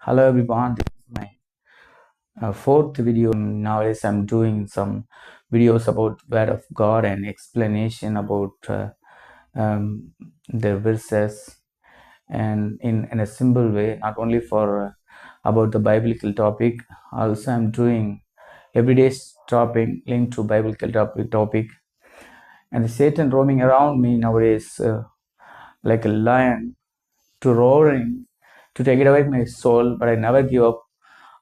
Hello everyone, this is my fourth video. Nowadays I'm doing some videos about Word of God and explanation about the verses and in a simple way, not only for about the biblical topic. Also I'm doing everyday topic linked to biblical topic. And Satan roaming around me nowadays like a lion to roaring to take it away my soul, but I never give up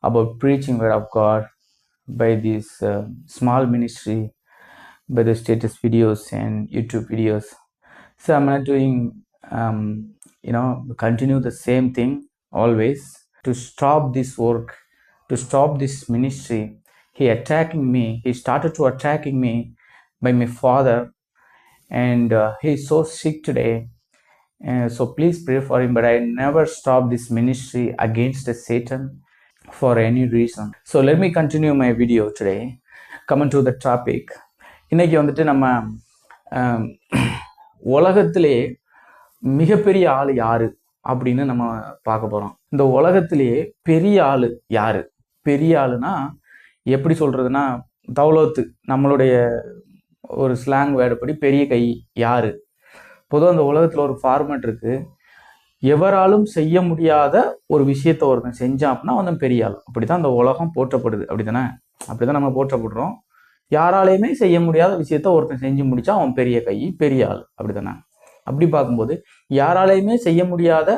about preaching word of God by this small ministry, by the status videos and YouTube videos. So I'm not doing continue the same thing always to stop this work, to stop this ministry. He started to attacking me by my father, and he's so sick today. So please pray for him. But I never stop this ministry against the Satan for any reason. So let me continue my video today. Coming to the topic. இன்னைக்கு வந்துட்டு நம்ம உலகத்திலே மிகப்பெரிய ஆள் யாரு அப்படின்னு நம்ம பார்க்க போறோம். இந்த உலகத்திலேயே பெரிய ஆள் யாரு? பெரிய ஆளுனா எப்படி சொல்றதுன்னா, தௌலத்து, நம்மளுடைய ஒரு ஸ்லாங் வேர்டு படி பெரிய கை யாரு? பொதுவாக அந்த உலகத்தில் ஒரு ஃபார்மேட் இருக்கு. எவராலும் செய்ய முடியாத ஒரு விஷயத்த ஒருத்தன் செஞ்சான் அப்படின்னா அவன் பெரிய ஆள். அப்படிதான் அந்த உலகம் போற்றப்படுது. அப்படித்தானே? அப்படிதான் நம்ம போற்றப்படுறோம். யாராலையுமே செய்ய முடியாத விஷயத்த ஒருத்தன் செஞ்சு முடிச்சா அவன் பெரிய கை, பெரிய ஆள். அப்படித்தானே? அப்படி பார்க்கும்போது யாராலையுமே செய்ய முடியாத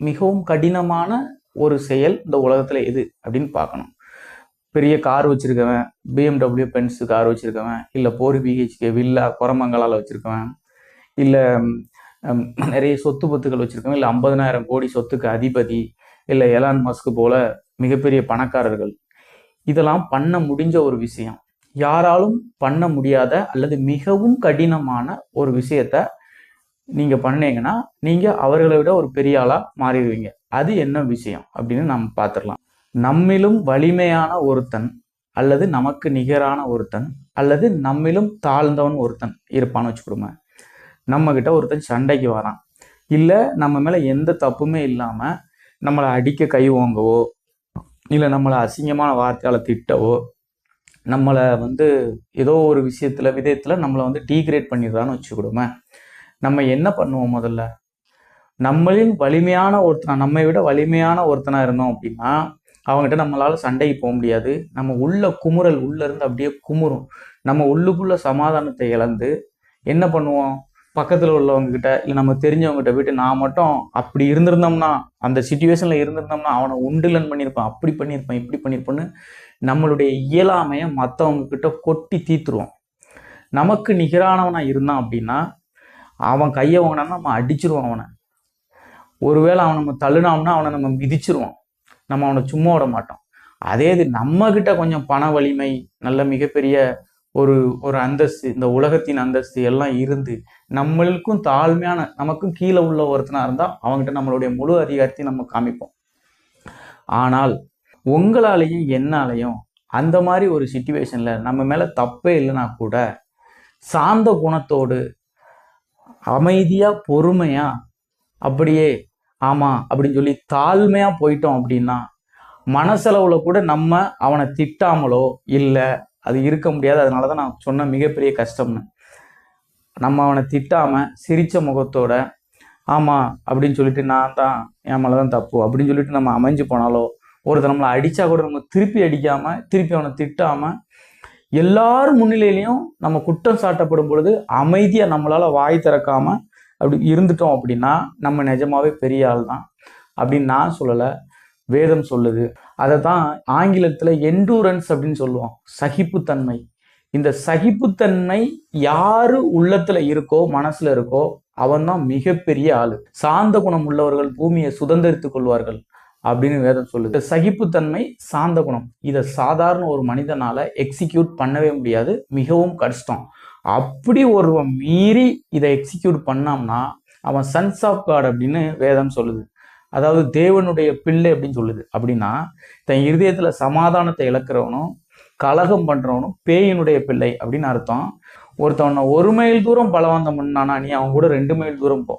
மிகவும் கடினமான ஒரு செயல் இந்த உலகத்துல எது அப்படின்னு பார்க்கணும். பெரிய கார் வச்சிருக்கவன், BMW பென்ஸ் கார் வச்சிருக்கவன், இல்லை 4 BHK வில்லா குரமங்களால் வச்சிருக்கவன், இல்லை நிறைய சொத்து பத்துக்கள் வச்சிருக்கவன், இல்லை 50,000 கோடி சொத்துக்கு அதிபதி, இல்லை எலான் மஸ்க் போல மிகப்பெரிய பணக்காரர்கள், இதெல்லாம் பண்ண முடிஞ்ச ஒரு விஷயம். யாராலும் பண்ண முடியாத அல்லது மிகவும் கடினமான ஒரு விஷயத்த நீங்க பண்ணீங்கன்னா நீங்க அவர்களை விட ஒரு பெரிய ஆளா மாறிடுவீங்க. அது என்ன விஷயம் அப்படின்னு நம்ம பார்த்துடலாம். நம்மிலும் வலிமையான ஒருத்தன் அல்லது நமக்கு நிகரான ஒருத்தன் அல்லது நம்மிலும் தாழ்ந்தவன் ஒருத்தன் இருப்பான்னு வச்சுக்கிடுங்க. நம்ம கிட்ட ஒருத்தன் சண்டைக்கு வரான், இல்லை நம்ம மேல எந்த தப்புமே இல்லாம நம்மளை அடிக்க கை ஓங்கவோ, இல்லை நம்மளை அசிங்கமான வார்த்தையால திட்டவோ, நம்மளை ஏதோ ஒரு விதத்துல நம்மளை டீக்ரேட் பண்ணிடுறான்னு வச்சுக்கிடுமே. நம்ம என்ன பண்ணுவோம்? முதல்ல நம்மளின் வலிமையான ஒருத்தனா, நம்மை விட வலிமையான ஒருத்தனா இருந்தோம் அப்படின்னா அவங்ககிட்ட நம்மளால சண்டைக்கு போக முடியாது. நம்ம உள்ள குமுறல் உள்ள இருந்து அப்படியே குமுறும். நம்ம உள்ளுக்குள்ள சமாதானத்தை இழந்து என்ன பண்ணுவோம்? பக்கத்துல உள்ளவங்க கிட்ட, இல்லை நம்ம தெரிஞ்சவங்க கிட்ட போயிட்டு, நான் மட்டும் அப்படி இருந்திருந்தோம்னா, அந்த சிச்சுவேஷன்ல இருந்திருந்தோம்னா அவனை உண்டுலன் பண்ணியிருப்பான், அப்படி பண்ணியிருப்பான், இப்படி பண்ணியிருப்பான்னு நம்மளுடைய இயலாமையை மற்றவங்க கிட்ட கொட்டி தீத்துருவோம். நமக்கு நிகரானவனா இருந்தான் அப்படின்னா அவன் கையை வாங்கினான்னா நம்ம அடிச்சிருவோம் அவனை. ஒருவேளை அவன் நம்ம தள்ளுனாம்னா அவனை நம்ம மிதிச்சிருவோம். நம்ம அவனை சும்மா விட மாட்டோம். அதே இது நம்ம கிட்ட கொஞ்சம் பண வலிமை, நல்ல மிகப்பெரிய ஒரு ஒரு அந்தஸ்து, இந்த உலகத்தின் அந்தஸ்து எல்லாம் இருந்து நம்மளுக்கும் தாழ்மையான, நமக்கும் கீழே உள்ள ஒருத்தனா இருந்தா அவங்ககிட்ட நம்மளுடைய முழு அதிகாரத்தையும் நம்ம காமிப்போம். ஆனால் உங்களாலையும் என்னாலையும் அந்த மாதிரி ஒரு சிச்சுவேஷன்ல நம்ம மேல தப்பே இல்லைன்னா கூட சாந்த குணத்தோடு அமைதியா பொறுமையா அப்படியே ஆமா அப்படின்னு சொல்லி தாழ்மையா போயிட்டோம் அப்படின்னா மனசளவுல கூட நம்ம அவனை திட்டாமலோ, இல்லை அது இருக்க முடியாது. அதனாலதான் நான் சொன்ன மிகப்பெரிய கஷ்டம்னு, நம்ம அவனை திட்டாம சிரிச்ச முகத்தோட ஆமா அப்படின்னு சொல்லிட்டு நான் தான், என் மேலதான் தப்பு அப்படின்னு சொல்லிட்டு நம்ம அமைஞ்சு போனாலோ, ஒருத்தர் நம்மளை அடிச்சா கூட நம்ம திருப்பி அடிக்காம, திருப்பி அவனை திட்டாம, எல்லாரும் முன்னிலையிலையும் நம்ம குற்றம் சாட்டப்படும் பொழுது அமைதியா நம்மளால வாய் திறக்காம அப்படி இருந்துட்டோம் அப்படின்னா நம்ம நிஜமாவே பெரிய ஆள் தான் அப்படின்னு நான் சொல்லலை, வேதம் சொல்லுது. அதை தான் ஆங்கிலத்துல எண்டூரன்ஸ் அப்படின்னு சொல்லுவோம், சகிப்புத்தன்மை. இந்த சகிப்புத்தன்மை யாரு உள்ளத்துல இருக்கோ, மனசுல இருக்கோ, அவன் தான் மிகப்பெரிய ஆளு. சாந்த குணம் உள்ளவர்கள் பூமியை சுதந்திரித்துக் கொள்வார்கள் அப்படின்னு வேதம் சொல்லுது. சகிப்புத்தன்மை, சாந்த குணம், இதை சாதாரண ஒரு மனிதனால எக்ஸிக்யூட் பண்ணவே முடியாது, மிகவும் கஷ்டம். அப்படி ஒருவன் மீறி இதை எக்ஸிக்யூட் பண்ணாம்னா அவன் சன்ஸ் ஆஃப் காட் அப்படின்னு வேதம் சொல்லுது. அதாவது தேவனுடைய பிள்ளை அப்படின்னு சொல்லுது. அப்படின்னா தன் இருதயத்துல சமாதானத்தை இழக்கிறவனும் கலகம் பண்றவனும் பேயினுடைய பிள்ளை அப்படின்னு அர்த்தம். ஒருத்தவனை 1 மைல் தூரம் பலவந்தம் பண்ணானா நீ அவன் கூட 2 மைல் தூரம் போ.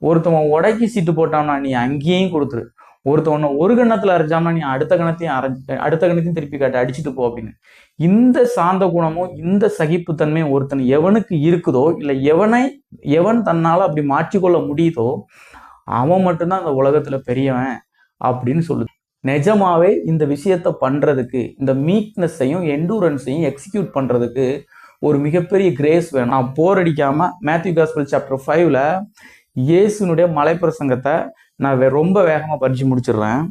ஒருத்தவன் உடைக்கி சீட்டு போட்டான்னா நீ அங்கேயும் கொடுத்துரு. ஒருத்தவனை ஒரு கணத்துல அரைஞ்சாம நீ அடுத்த கணத்தையும் திருப்பி காட்டு, அடிச்சுட்டு போ அப்படின்னு. இந்த சாந்த குணமும் இந்த சகிப்புத்தன்மையும் ஒருத்தன் எவனுக்கு இருக்குதோ, இல்லை எவன் தன்னால அப்படி மாற்றிக்கொள்ள முடியுதோ அவன் மட்டும்தான் அந்த உலகத்துல பெரியவன் அப்படின்னு சொல்லுது. நிஜமாவே இந்த விஷயத்த பண்றதுக்கு, இந்த மீக்னஸையும் எண்டூரன்ஸையும் எக்ஸிக்யூட் பண்றதுக்கு ஒரு மிகப்பெரிய கிரேஸ் வேணும். நான் போர் அடிக்காம மேத்யூ காஸ்பல் சாப்டர் 5ல இயேசுனுடைய மலைப்பிரசங்கத்தை நான் ரொம்ப வேகமா படிச்சு முடிச்சிடுறேன்.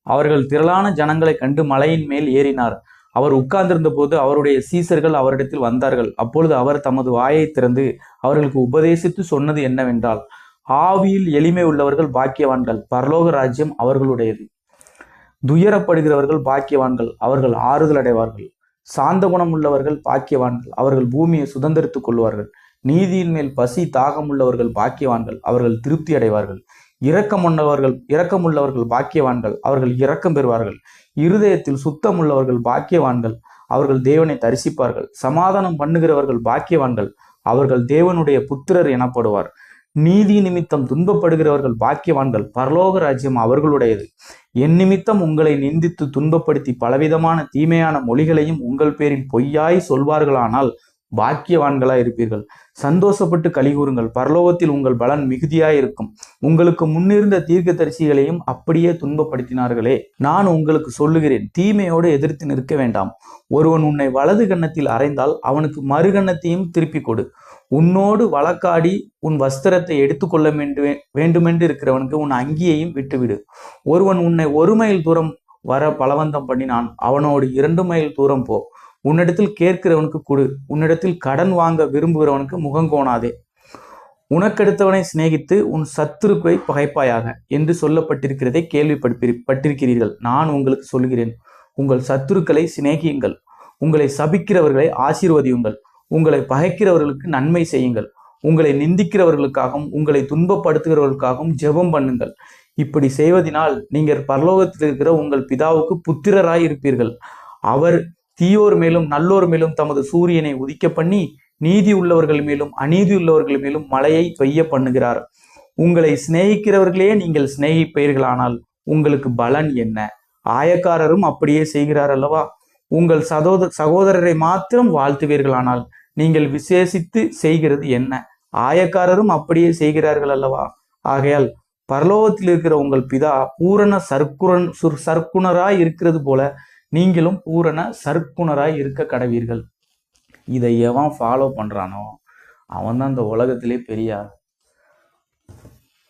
அவர்கள் திரளான ஜனங்களை கண்டு மலையின் மேல் ஏறினார். அவர் உட்கார்ந்திருந்த போது அவருடைய சீசர்கள் அவரிடத்தில் வந்தார்கள். அப்பொழுது அவர் தமது வாயை திறந்து அவர்களுக்கு உபதேசித்து சொன்னது என்னவென்றால், ஆவியில் எளிமை உள்ளவர்கள் பாக்கியவான்கள், பரலோக ராஜ்யம் அவர்களுடையது. துயரப்படுகிறவர்கள் பாக்கியவான்கள், அவர்கள் ஆறுதல் அடைவார்கள். சாந்த குணம் உள்ளவர்கள் பாக்கியவான்கள், அவர்கள் பூமியை சுதந்திரித்துக் கொள்வார்கள். நீதியின் மேல் பசி தாகம் உள்ளவர்கள் பாக்கியவான்கள், அவர்கள் திருப்தி அடைவார்கள். இரக்கமுள்ளவர்கள் பாக்கியவான்கள், அவர்கள் இரக்கம் பெறுவார்கள். இருதயத்தில் சுத்தம் உள்ளவர்கள் பாக்கியவான்கள், அவர்கள் தேவனை தரிசிப்பார்கள். சமாதானம் பண்ணுகிறவர்கள் பாக்கியவான்கள், அவர்கள் தேவனுடைய புத்திரர் எனப்படுவார். நீதி நிமித்தம் துன்பப்படுகிறவர்கள் பாக்கியவான்கள், பரலோக ராஜ்யம் அவர்களுடையது. என் நிமித்தம் உங்களை நிந்தித்து துன்பப்படுத்தி பலவிதமான தீமையான மொழிகளையும் உங்கள் பேரில் பொய்யாய் சொல்வார்களானால் பாக்கியவான்களாய் இருப்பீர்கள். சந்தோஷப்பட்டு கலிகூறுங்கள், பரலோகத்தில் உங்கள் பலன் மிகுதியாய் இருக்கும். உங்களுக்கு முன்னிருந்த தீர்க்கதரிசிகளையும் அப்படியே துன்பப்படுத்தினார்களே. நான் உங்களுக்கு சொல்லுகிறேன், தீமையோடு எதிர்த்து நிற்க வேண்டாம். ஒருவன் உன்னை வலது கன்னத்தில் அறைந்தால் அவனுக்கு மறுகன்னத்தையும் திருப்பி கொடு. உன்னோடு வழக்காடி உன் வஸ்திரத்தை எடுத்துக்கொள்ள வேண்டுமென்று இருக்கிறவனுக்கு உன் அங்கியையும் விட்டுவிடு. ஒருவன் உன்னை 1 மைல் தூரம் வர பலவந்தம் பண்ணினான், அவனோடு 2 மைல் தூரம் போ. உன்னிடத்தில் கேட்கிறவனுக்கு கொடு, உன்னிடத்தில் கடன் வாங்க விரும்புகிறவனுக்கு முகங்கோணாதே. உனக்கெடுத்தவனை சிநேகித்து உன் சத்துருவை பகைப்பாயாக என்று சொல்லப்பட்டிருக்கிறதை கேள்விப்பட்டிருக்கிறீர்கள். நான் உங்களுக்கு சொல்கிறேன், உங்கள் சத்துருக்களை சிநேகியுங்கள், உங்களை சபிக்கிறவர்களை ஆசீர்வதியுங்கள், உங்களை பகைக்கிறவர்களுக்கு நன்மை செய்யுங்கள், உங்களை நிந்திக்கிறவர்களுக்காகவும் உங்களை துன்பப்படுத்துகிறவர்களுக்காகவும் ஜெபம் பண்ணுங்கள். இப்படி செய்வதனால் நீங்கள் பரலோகத்தில் இருக்கிற உங்கள் பிதாவுக்கு புத்திரராய் இருப்பீர்கள். அவர் தீயோர் மேலும் நல்லோர் மேலும் தமது சூரியனை உதிக்க பண்ணி நீதி உள்ளவர்கள் மேலும் அநீதி உள்ளவர்கள் மேலும் மழையை பெய்ய பண்ணுகிறார். உங்களை சிநேகிக்கிறவர்களே நீங்கள் சிநேகிப்பீர்களானால் உங்களுக்கு பலன் என்ன? ஆயக்காரரும் அப்படியே செய்கிறார் அல்லவா? உங்கள் சகோதரரை மாத்திரம் வாழ்த்துவீர்களானால் நீங்கள் விசேஷித்து செய்கிறது என்ன? ஆயக்காரரும் அப்படியே செய்கிறார்கள் அல்லவா? ஆகையால் பரலோகத்தில் இருக்கிற உங்கள் பிதா பூரண சர்க்குணராய் இருக்கிறது போல நீங்களும் பூரண சர்க்குணராய் இருக்க கடவீர்கள். இதை எவன் ஃபாலோ பண்றானோ அவன் தான் இந்த உலகத்திலே பெரிய